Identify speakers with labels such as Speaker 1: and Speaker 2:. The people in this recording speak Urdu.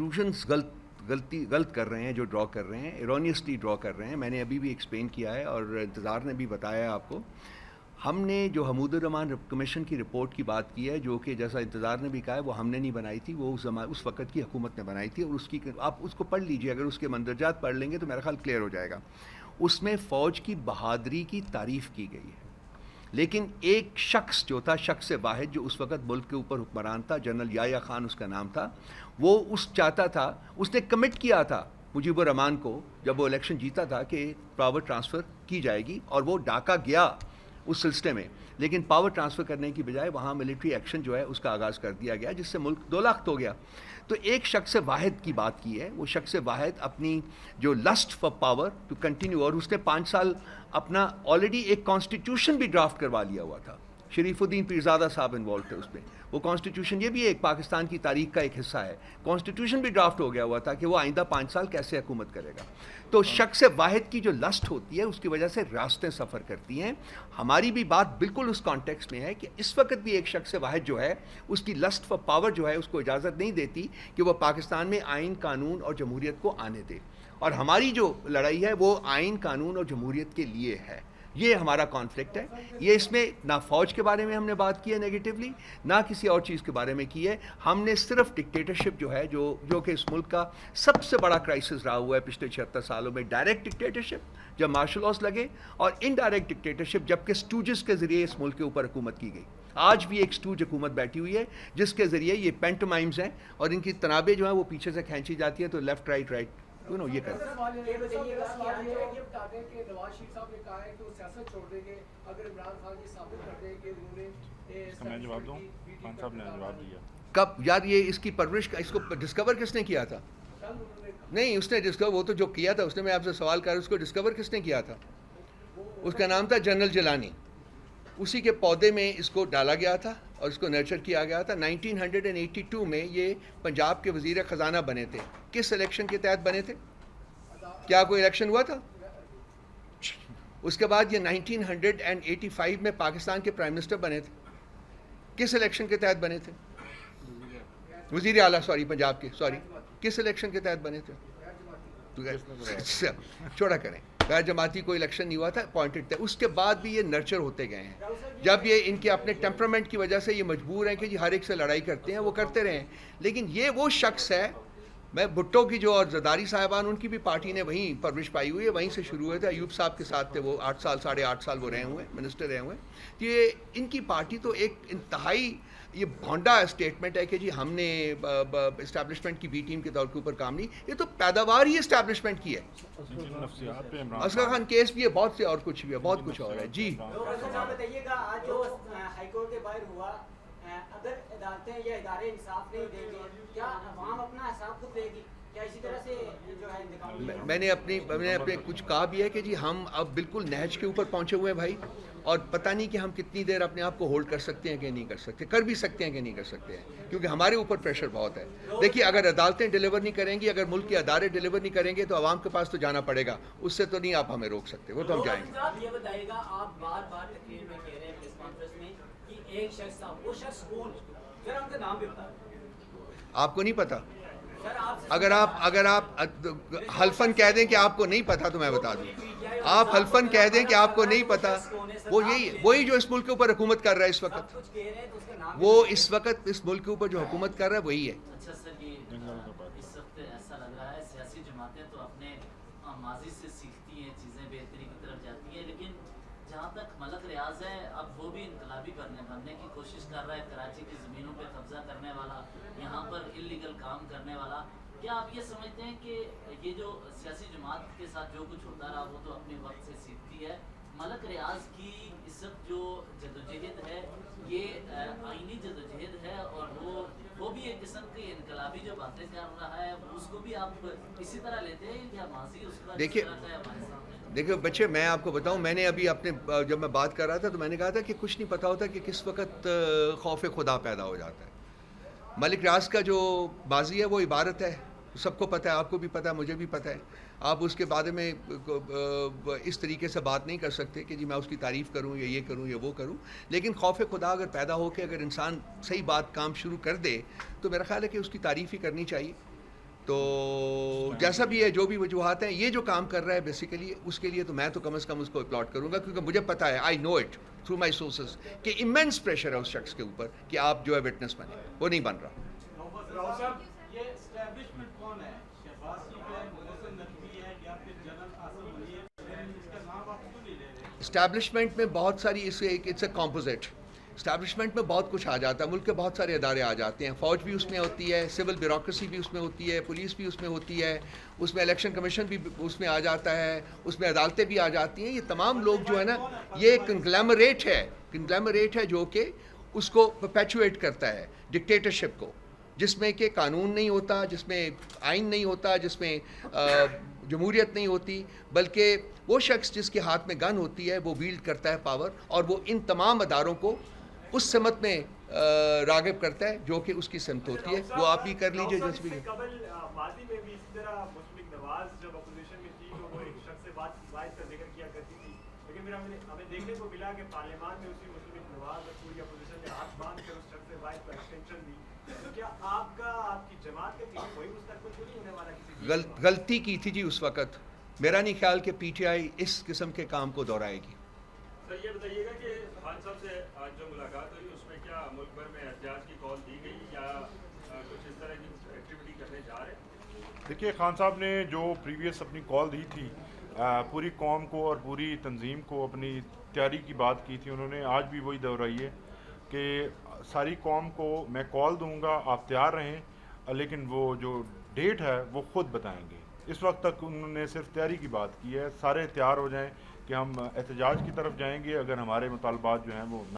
Speaker 1: کنکلوژنس غلط کر رہے ہیں جو ڈرا کر رہے ہیں، ایرونیسلی ڈرا کر رہے ہیں. میں نے ابھی بھی ایکسپلین کیا ہے اور انتظار نے بھی بتایا ہے آپ کو. ہم نے جو حمود الرحمان کمیشن کی رپورٹ کی بات کی ہے، جو کہ جیسا انتظار نے بھی کہا ہے وہ ہم نے نہیں بنائی تھی، وہ اس وقت کی حکومت نے بنائی تھی. اور اس کی آپ اس کو پڑھ لیجئے، اگر اس کے مندرجات پڑھ لیں گے تو میرا خیال کلیئر ہو جائے گا. اس میں فوج کی بہادری کی تعریف کی گئی ہے، لیکن ایک شخص جو تھا، شخص واحد جو اس وقت ملک کے اوپر حکمران تھا، جنرل یحییٰ خان اس کا نام تھا، وہ چاہتا تھا، اس نے کمٹ کیا تھا مجیب الرحمان کو جب وہ الیکشن جیتا تھا کہ پاور ٹرانسفر کی جائے گی، اور وہ ڈھاکہ گیا اس سلسلے میں. لیکن پاور ٹرانسفر کرنے کی بجائے وہاں ملٹری ایکشن جو ہے اس کا آغاز کر دیا گیا، جس سے ملک دو لاکھ ہو گیا. تو ایک شخص واحد کی بات کی ہے، وہ شخص واحد اپنی جو list for power to continue, اور اس نے 5 سال اپنا آلریڈی ایک کانسٹیٹیوشن بھی ڈرافٹ کروا لیا ہوا تھا. شریف الدین پیرزادہ صاحب انوالو تھے اس میں. وہ کانسٹیٹیوشن، یہ بھی ایک پاکستان کی تاریخ کا ایک حصہ ہے، کانسٹیٹیوشن بھی ڈرافٹ ہو گیا ہوا تھا کہ وہ آئندہ 5 سال کیسے حکومت کرے گا. تو شخص واحد کی جو لسٹ ہوتی ہے اس کی وجہ سے ریاستیں سفر کرتی ہیں. ہماری بھی بات بالکل اس کانٹیکسٹ میں ہے کہ اس وقت بھی ایک شخص واحد جو ہے اس کی لسٹ فار پاور جو ہے اس کو اجازت نہیں دیتی کہ وہ پاکستان میں آئین، قانون اور جمہوریت کو آنے دے. اور ہماری جو لڑائی ہے وہ آئین، قانون اور جمہوریت کے لیے ہے. یہ ہمارا کانفلکٹ ہے. یہ اس میں نہ فوج کے بارے میں ہم نے بات کی ہے نیگیٹیولی، نہ کسی اور چیز کے بارے میں کی ہے. ہم نے صرف ڈکٹیٹرشپ جو ہے جو کہ اس ملک کا سب سے بڑا کرائسس رہا ہوا ہے پچھلے 76 سالوں میں، ڈائریکٹ ڈکٹیٹرشپ جب مارشل لاس لگے، اور انڈائریکٹ ڈکٹیٹرشپ جب کہ اسٹوجز کے ذریعے اس ملک کے اوپر حکومت کی گئی. آج بھی ایک اسٹوج حکومت بیٹھی ہوئی ہے جس کے ذریعے یہ پینٹومائمز ہیں، اور ان کی تنابیں جو ہیں وہ پیچھے سے کھینچی جاتی ہیں تو لیفٹ رائٹ رائٹ یہ کر. کب یار یہ اس کی پرورش، اس کو ڈسکور کس نے کیا تھا؟ نہیں، اس نے ڈسکور، وہ تو جو کیا تھا اس نے، میں آپ سے سوال کر رہا ہوں، اس کو ڈسکور کس نے کیا تھا؟ اس کا نام تھا جنرل جیلانی. اسی کے پودے میں اس کو ڈالا گیا تھا اور اس کو نرچر کیا گیا تھا. 1982 میں یہ پنجاب کے وزیر خزانہ بنے تھے. کس الیکشن کے تحت بنے تھے؟ کیا کوئی الیکشن ہوا تھا؟ اس کے بعد یہ 1985 میں پاکستان کے پرائم منسٹر بنے تھے. کس الیکشن کے تحت بنے تھے؟ وزیر اعلیٰ، پنجاب کے، کس الیکشن کے تحت بنے تھے؟ چھوڑا کریں، غیر جماعتی کوئی الیکشن نہیں ہوا تھا، اپوائنٹڈ تھے. اس کے بعد بھی یہ نرچر ہوتے گئے ہیں. جب یہ ان کے اپنے ٹیمپرامنٹ کی وجہ سے یہ مجبور ہیں کہ جی ہر ایک سے لڑائی کرتے ہیں، وہ کرتے رہے ہیں. لیکن یہ وہ شخص ہے، میں بھٹو کی جو اور زرداری صاحبان، ان کی بھی پارٹی نے وہیں پرورش پائی ہوئی ہے، وہیں سے شروع ہوئے تھے. ایوب صاحب کے ساتھ تھے وہ 8 سال 8.5 سال وہ رہے ہوئے، منسٹر رہے ہوئے. یہ ان کی پارٹی تو ایک انتہائی یہ بھونڈا اسٹیٹمنٹ ہے کہ جی ہم نے اسٹیبلشمنٹ کی بی ٹیم کے طور کے اوپر کام نہیں. یہ تو پیداوار ہی اسٹیبلشمنٹ کی ہے. اصغر خان کیس بھی ہے، بہت سے اور کچھ بھی ہے، بہت کچھ اور ہے. جی
Speaker 2: بتائیے گا، آج جو ہائی کورٹ کے باہر ہوا، اگر عدالتیں یا ادارے انصاف نہیں دیں گے، کیا عوام اپنا حساب خود دے گی؟ کیا اسی طرح سے جو ہے انتقام؟
Speaker 1: میں نے اپنے کچھ کہا بھی ہے کہ جی ہم اب بالکل نہج کے اوپر پہنچے ہوئے ہیں بھائی، اور پتہ نہیں کہ ہم کتنی دیر اپنے آپ کو ہولڈ کر سکتے ہیں کہ نہیں کر سکتے. کر بھی سکتے ہیں کہ نہیں کر سکتے ہیں، کیونکہ ہمارے اوپر پریشر بہت ہے. دیکھیے، اگر عدالتیں ڈیلیور نہیں کریں گی، اگر ملک کے ادارے ڈیلیور نہیں کریں گے تو عوام کے پاس تو جانا پڑے گا. اس سے تو نہیں آپ ہمیں روک سکتے، وہ تو ہم جائیں گے.
Speaker 2: یہ بتائیے گا، آپ بار بار تقریر میں کہہ رہے ہیں پریس کانفرنس میں کہ ایک شخص تھا، وہ شخص کون؟ ذرا ان کا نام بھی بتا دیں.
Speaker 1: آپ کو نہیں پتا؟ اگر آپ حلفاً کہہ دیں کہ آپ کو نہیں پتا تو میں بتا دوں. آپ حلفاً کہہ دیں کہ آپ کو نہیں پتا، وہی جو اس ملک کے اوپر حکومت کر رہا ہے اس وقت، وہ اس وقت اس ملک کے اوپر جو حکومت کر رہا ہے وہی ہے.
Speaker 3: اچھا سر، یہ اس وقت ایسا لگ رہا ہے سیاسی جماعتیں تو اپنے ماضی سے سیکھتی ہیں، چیزیں بہتری کی طرف جاتی ہیں، لیکن جہاں تک ملک ریاض ہے، اب وہ بھی انقلابی بننے کی کوشش کر رہا ہے. کراچی کی زمینوں پہ قبضہ کرنے والا، یہاں پر انلیگل کام کرنے والا. کیا آپ یہ سمجھتے ہیں کہ یہ جو سیاسی جماعت کے ساتھ جو کچھ ہوتا رہا وہ تو اپنے وقت سے سیکھتی ہے، ملک ریاض کی اس وقت جو جدوجہد ہے یہ آئینی جدوجہد ہے، اور وہ بھی ایک قسم کی انقلابی جو باتیں کر رہا ہے، اس کو بھی آپ اسی طرح لیتے ہیں یا ماضی اس کا
Speaker 1: دیکھیے
Speaker 3: ہمارے سامنے؟
Speaker 1: دیکھیے بچے، میں آپ کو بتاؤں، میں نے ابھی اپنے جب میں بات کر رہا تھا تو میں نے کہا تھا کہ کچھ نہیں پتا ہوتا کہ کس وقت خوف خدا پیدا ہو جاتا ہے. ملک ریاض کا جو بازی ہے وہ عبارت ہے، سب کو پتہ ہے، آپ کو بھی پتہ ہے، مجھے بھی پتہ ہے. آپ اس کے بارے میں اس طریقے سے بات نہیں کر سکتے کہ جی میں اس کی تعریف کروں یا یہ کروں یا وہ کروں. لیکن خوف خدا اگر پیدا ہو کے اگر انسان صحیح بات کام شروع کر دے تو میرا خیال ہے کہ اس کی تعریف ہی کرنی چاہیے. تو جیسا بھی ہے جو بھی وجوہات ہیں یہ جو کام کر رہا ہے بیسیکلی اس کے لیے تو میں تو کم از کم اس کو اپلاٹ کروں گا کیونکہ مجھے پتہ ہے آئی نو اٹ تھرو مائی سورسز کہ ایمنس پریشر ہے اس شخص کے اوپر کہ آپ جو ہے وٹنس بنے وہ نہیں بن رہا.
Speaker 4: راؤ صاحب یہ اسٹیبلشمنٹ کون ہے؟ شہباز شریف ہے, محسن نقوی ہے یا پھر جنرل عاصم علی ہے؟ اس کا نام آپ کیوں نہیں لے رہے؟
Speaker 1: اسٹیبلشمنٹ میں بہت ساری اٹس اے کمپوزٹ. اسٹیبلشمنٹ میں بہت کچھ آ جاتا ہے, ملک کے بہت سارے ادارے آ جاتے ہیں, فوج بھی اس میں ہوتی ہے, سول بیوروکریسی بھی اس میں ہوتی ہے, پولیس بھی اس میں ہوتی ہے, اس میں الیکشن کمیشن بھی اس میں آ جاتا ہے, اس میں عدالتیں بھی آ جاتی ہیں. یہ تمام لوگ جو ہے نا یہ کنگلیمریٹ ہے جو کہ اس کو پرپیچویٹ کرتا ہے ڈکٹیٹرشپ کو, جس میں کہ قانون نہیں ہوتا, جس میں آئین نہیں ہوتا, جس میں جمہوریت نہیں ہوتی, بلکہ وہ شخص جس کے ہاتھ میں گن ہوتی ہے وہ ویلڈ کرتا ہے پاور, اور وہ ان تمام اداروں کو اس سمت میں راغب کرتا ہے جو کہ اس کی سمت ہوتی ہے. وہ آپ ہی کر لیجئے جس بھی.
Speaker 5: قبل ماضی میں بھی اسی طرح مشفق نواز جب اپوزیشن میں تھی تو وہ ایک شخص سے بات کا ذکر کیا کرتی تھی, لیکن پھر ہمیں دیکھنے کو ملا کہ پارلیمان میں اسی مشفق نواز اور پوری اپوزیشن نے ہاتھ باندھ کر اس شخص سے بات کا ایکسٹینشن دی. کیا آپ کی جماعت کا کسی کوئی مستقبل تو نہیں ہونے والا کسی
Speaker 1: غلطی کی تھی جی اس وقت. میرا نہیں خیال کہ پی ٹی آئی اس قسم کے کام کو دہرائے گی.
Speaker 5: سر یہ بتائیے گا کہ خان صاحب سے آج جو ملاقات ہوئی اس میں کیا ملک بھر میں احتجاج کی کال دی گئی یا کچھ اس طرح کی ایکٹیویٹی کرنے جا رہے ہیں؟
Speaker 6: دیکھیے خان صاحب نے جو پریویس اپنی کال دی تھی پوری قوم کو اور پوری تنظیم کو اپنی تیاری کی بات کی تھی, انہوں نے آج بھی وہی دہرائی ہے کہ ساری قوم کو میں کال دوں گا, آپ تیار رہیں, لیکن وہ جو ڈیٹ ہے وہ خود بتائیں گے. اس وقت تک انہوں نے صرف تیاری کی بات کی ہے, سارے تیار ہو جائیں کہ ہم احتجاج کی طرف جائیں گے اگر ہمارے مطالبات جو ہیں وہ